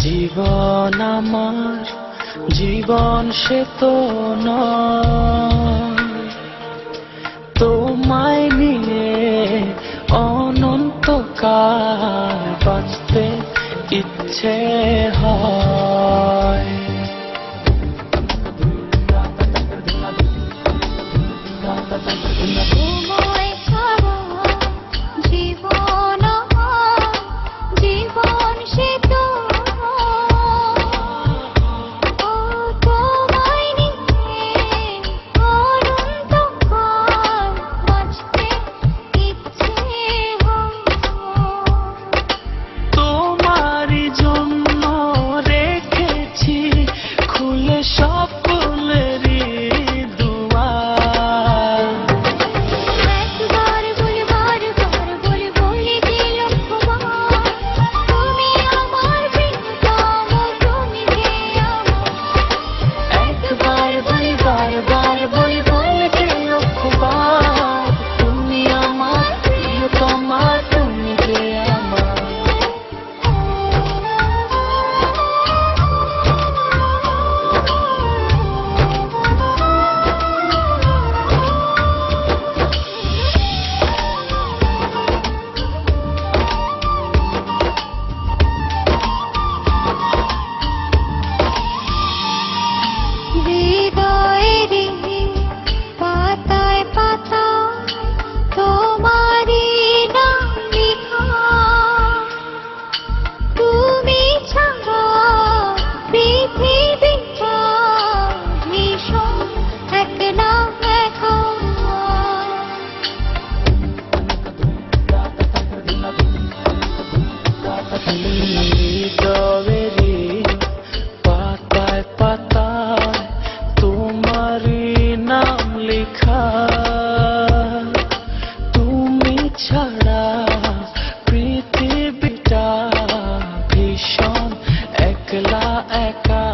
জীবন আমার জীবন সে তো নয়, তোমায় নিয়ে অনন্তকাল বাঁচতে ইচ্ছে হয়। তোমায় ছাড়া জীবন আমার জীবন সে তো ও তোমায় নিয়ে অনন্তকাল বাঁচতে ইচ্ছে হয়। তোমারই জন্য রেখেছি খুলে সব ফুলেরই দুয়ার। একবার বলে বারবার বলে বলে যে লক্ষ্যবার, তুমি আমার প্রিয়তম, তুমি যে আমার। একবার বলে বারবার বলে বলে যে লক্ষ্যবার, তুমি আমার প্রিয়তমা, তুমি যে আমার। হৃদয়েরই পাতায় পাতায় তোমারই নাম লেখা, তুমি ছাড়া পৃথিবীটা ভীষণ একলা একা। হৃদয়েরই পাতায় পাতায় তোমারই নাম লেখা, তুমি ছাড়া পৃথিবীটা ভীষণ একলা একা।